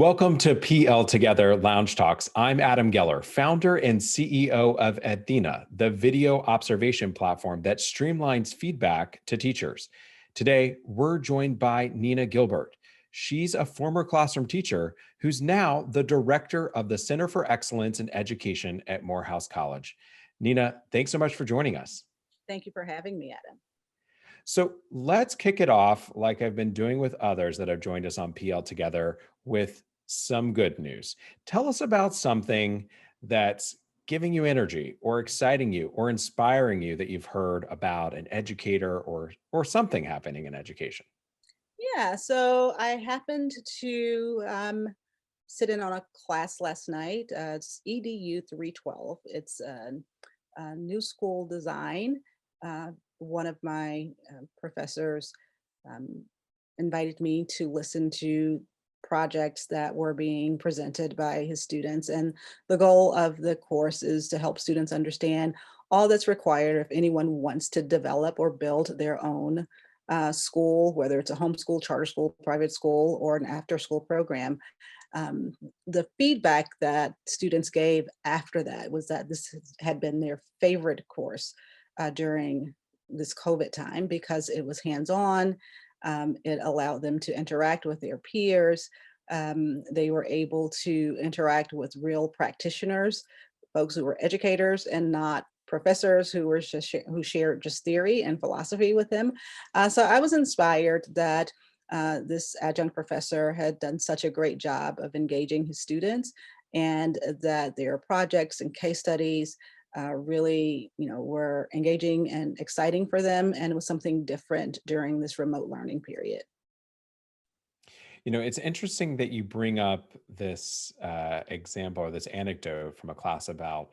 Welcome to PL Together Lounge Talks. I'm Adam Geller, founder and CEO of Edthena, the video observation platform that streamlines feedback to teachers. Today, we're joined by Nina Gilbert. She's a former classroom teacher who's now the director of the Center for Excellence in Education at Morehouse College. Nina, thanks so much for joining us. Thank you for having me, Adam. So let's kick it off like I've been doing with others that have joined us on PL Together with some good news. Tell us about something that's giving you energy or exciting you or inspiring you that you've heard about an educator or something happening in education. Yeah, so I happened to sit in on a class last night. It's EDU 312. It's a new school design. One of my professors um, invited me to listen to projects that were being presented by his students. And the goal of the course is to help students understand all that's required if anyone wants to develop or build their own school, whether it's a homeschool, charter school, private school, or an after-school program. Um, the feedback that students gave after that was that this had been their favorite course during this COVID time because it was hands-on. It allowed them to interact with their peers. They were able to interact with real practitioners, folks who were educators and not professors who were just who shared just theory and philosophy with them. So I was inspired that this adjunct professor had done such a great job of engaging his students, and that their projects and case studies really, were engaging and exciting for them, and it was something different during this remote learning period. It's interesting that you bring up this example or this anecdote from a class about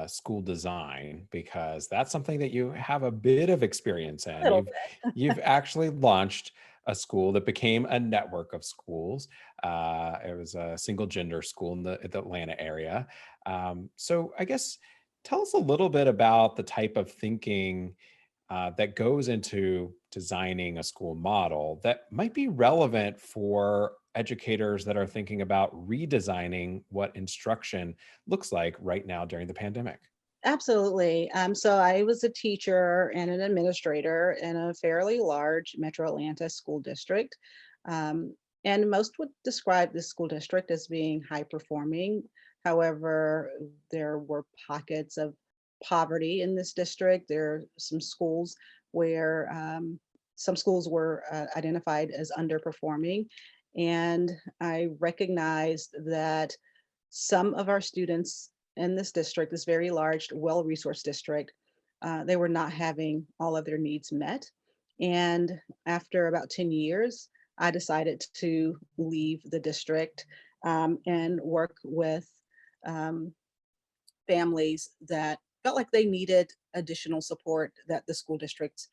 school design because that's something that you have a bit of experience A in. little You've actually launched a school that became a network of schools. It was a single gender school in the Atlanta area. So I guess tell us a little bit about the type of thinking that goes into designing a school model that might be relevant for educators that are thinking about redesigning what instruction looks like right now during the pandemic. Absolutely. So I was a teacher and an administrator in a fairly large metro Atlanta school district. Um, and most would describe this school district as being high performing. However, there were pockets of poverty in this district. There are some schools where some schools were identified as underperforming. And I recognized that some of our students in this district, this very large, well-resourced district, they were not having all of their needs met. And after about 10 years, I decided to leave the district and work with um, families that felt like they needed additional support that the school district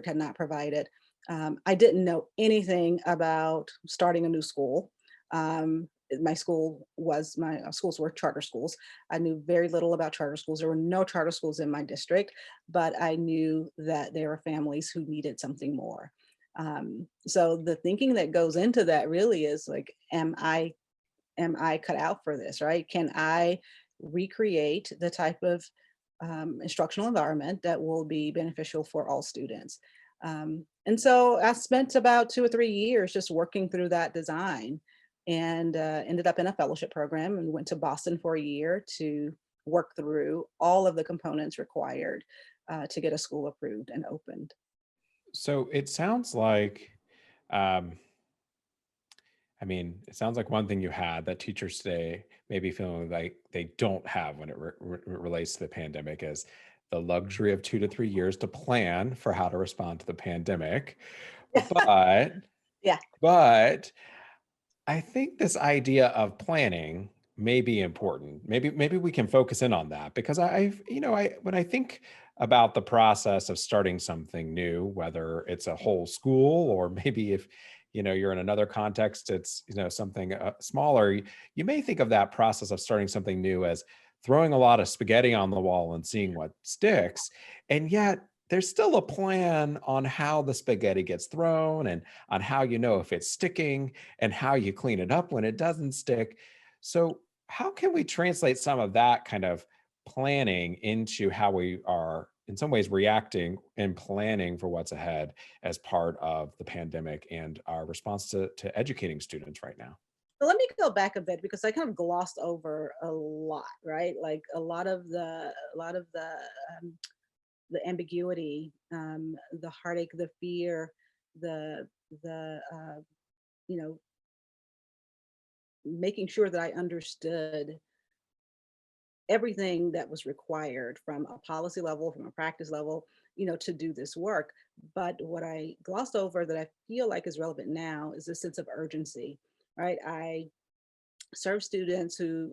had not provided. I didn't know anything about starting a new school. My schools were charter schools. I knew very little about charter schools. There were no charter schools in my district, but I knew that there were families who needed something more. So the thinking that goes into that really is like, am I cut out for this, right? Can I recreate the type of instructional environment that will be beneficial for all students? And so I spent about 2 or 3 years just working through that design, and ended up in a fellowship program and went to Boston for a year to work through all of the components required to get a school approved and opened. So it sounds like, um, it sounds like one thing you had that teachers today may be feeling like they don't have when it relates to the pandemic is the luxury of 2 to 3 years to plan for how to respond to the pandemic. But, Yeah, but I think this idea of planning may be important. Maybe we can focus in on that because I when I think about the process of starting something new, whether it's a whole school or maybe if you're in another context, it's something smaller. You may think of that process of starting something new as throwing a lot of spaghetti on the wall and seeing what sticks, and yet there's still a plan on how the spaghetti gets thrown and on how you know if it's sticking and how you clean it up when it doesn't stick. So, how can we translate some of that kind of planning into how we are, in some ways, reacting and planning for what's ahead as part of the pandemic and our response to educating students right now? But let me go back a bit because I kind of glossed over a lot, right? Like a lot of the ambiguity, the heartache, the fear, the the you know making sure that I understood everything that was required from a policy level, from a practice level, to do this work. But what I glossed over that I feel like is relevant now is a sense of urgency, right? I serve students who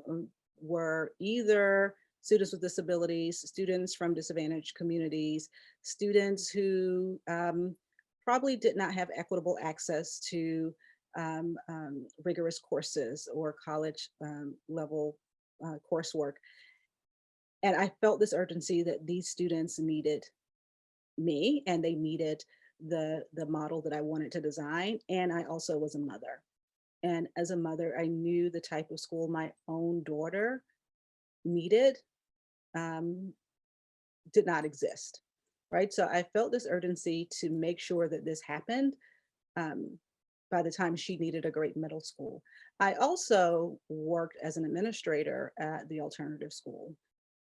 were either students with disabilities, students from disadvantaged communities, students who probably did not have equitable access to rigorous courses or college level coursework. And I felt this urgency that these students needed me and they needed the model that I wanted to design. And I also was a mother. And as a mother, I knew the type of school my own daughter needed um, did not exist. Right. So I felt this urgency to make sure that this happened um, by the time she needed a great middle school. I also worked as an administrator at the alternative school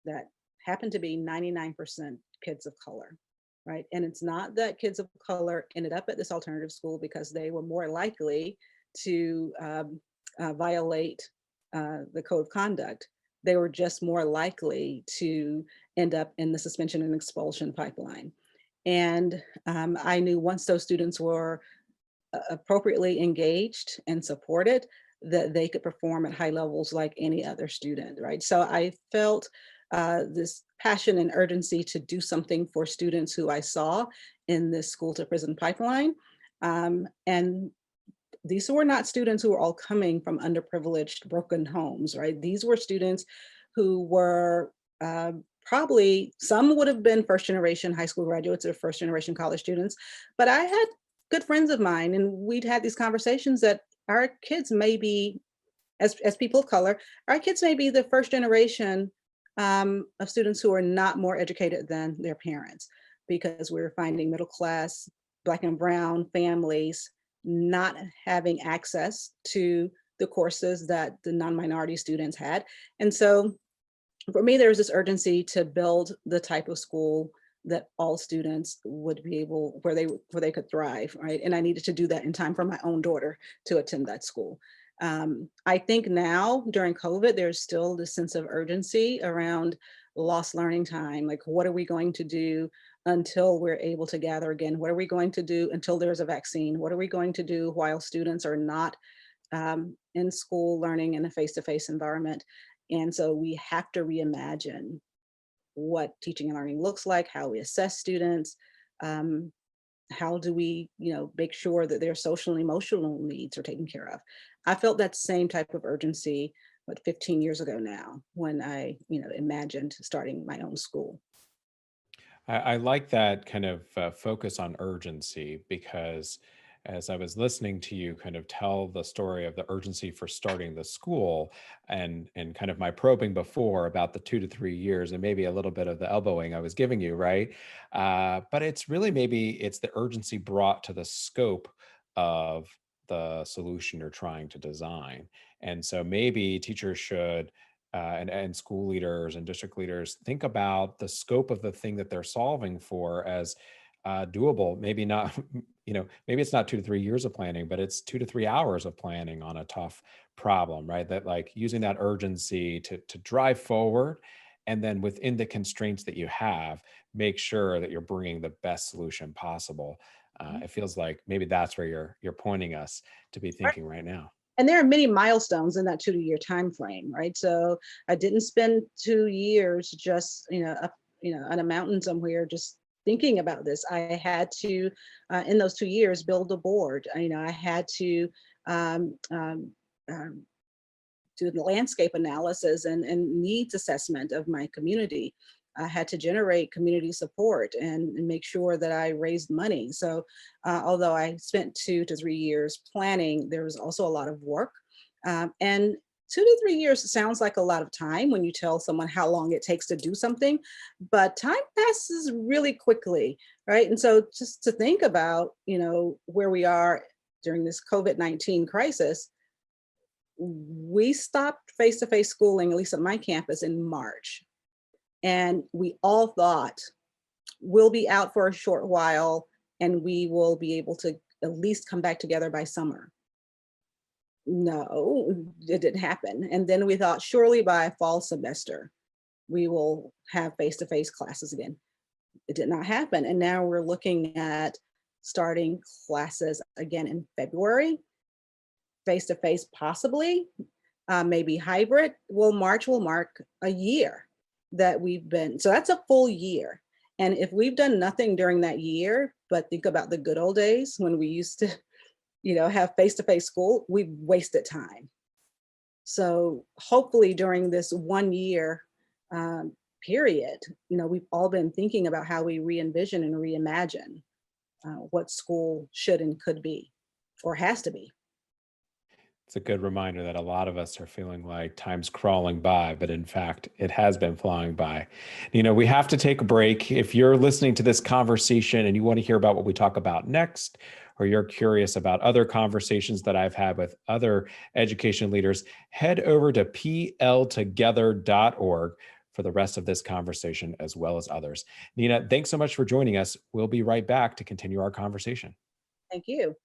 that happened to be 99% kids of color, right? And it's not that kids of color ended up at this alternative school because they were more likely to violate the code of conduct. They were just more likely to end up in the suspension and expulsion pipeline. And I knew once those students were appropriately engaged and supported, that they could perform at high levels like any other student, right? So I felt this passion and urgency to do something for students who I saw in this school to prison pipeline. And these were not students who were all coming from underprivileged, broken homes, right? These were students who were probably, some would have been first generation high school graduates or first generation college students, but I had good friends of mine and we'd had these conversations that our kids may be, as people of color, our kids may be the first generation of students who are not more educated than their parents because we're finding middle class, Black and brown families not having access to the courses that the non-minority students had. And so for me, there was this urgency to build the type of school that all students would be able, where they could thrive, right? And I needed to do that in time for my own daughter to attend that school. I think now during COVID, there's still this sense of urgency around lost learning time. Like, what are we going to do until we're able to gather again? What are we going to do until there's a vaccine? What are we going to do while students are not in school learning in a face-to-face environment? And so we have to reimagine what teaching and learning looks like, how we assess students, um, how do we, make sure that their social and emotional needs are taken care of. I felt that same type of urgency, 15 years ago now, when I, imagined starting my own school. I like that kind of focus on urgency because as I was listening to you kind of tell the story of the urgency for starting the school and kind of my probing before about the 2 to 3 years and maybe a little bit of the elbowing I was giving you, right? But it's really maybe it's the urgency brought to the scope of the solution you're trying to design. And so maybe teachers should and school leaders and district leaders think about the scope of the thing that they're solving for as doable. Maybe not, maybe it's not 2 to 3 years of planning, but it's 2 to 3 hours of planning on a tough problem, right? That like using that urgency to drive forward, and then within the constraints that you have, make sure that you're bringing the best solution possible. Mhm. It feels like maybe that's where you're pointing us to be Right. thinking right now. And there are many milestones in that 2 year time frame, right? So I didn't spend 2 years just, up, on a mountain somewhere, just thinking about this. I had to, in those 2 years, build a board. I had to um, um, um, do the landscape analysis and needs assessment of my community. I had to generate community support and make sure that I raised money. So, although I spent 2 to 3 years planning, there was also a lot of work. And 2 to 3 years sounds like a lot of time when you tell someone how long it takes to do something, but time passes really quickly, right? And so, just to think about, where we are during this COVID-19 crisis, we stopped face-to-face schooling, at least at my campus, in March. And we all thought we'll be out for a short while and we will be able to at least come back together by summer. No, it didn't happen. And then we thought surely by fall semester we will have face-to-face classes again. It did not happen. And now we're looking at starting classes again in February, face-to-face possibly, maybe hybrid. Well, March will mark a year that we've been, so that's a full year. And if we've done nothing during that year, but think about the good old days when we used to, have face-to-face school, we've wasted time. So hopefully during this 1 year period, we've all been thinking about how we re-envision and reimagine what school should and could be, or has to be. It's a good reminder that a lot of us are feeling like time's crawling by, but in fact, it has been flying by. We have to take a break. If you're listening to this conversation and you want to hear about what we talk about next, or you're curious about other conversations that I've had with other education leaders, head over to pltogether.org for the rest of this conversation as well as others. Nina, thanks so much for joining us. We'll be right back to continue our conversation. Thank you.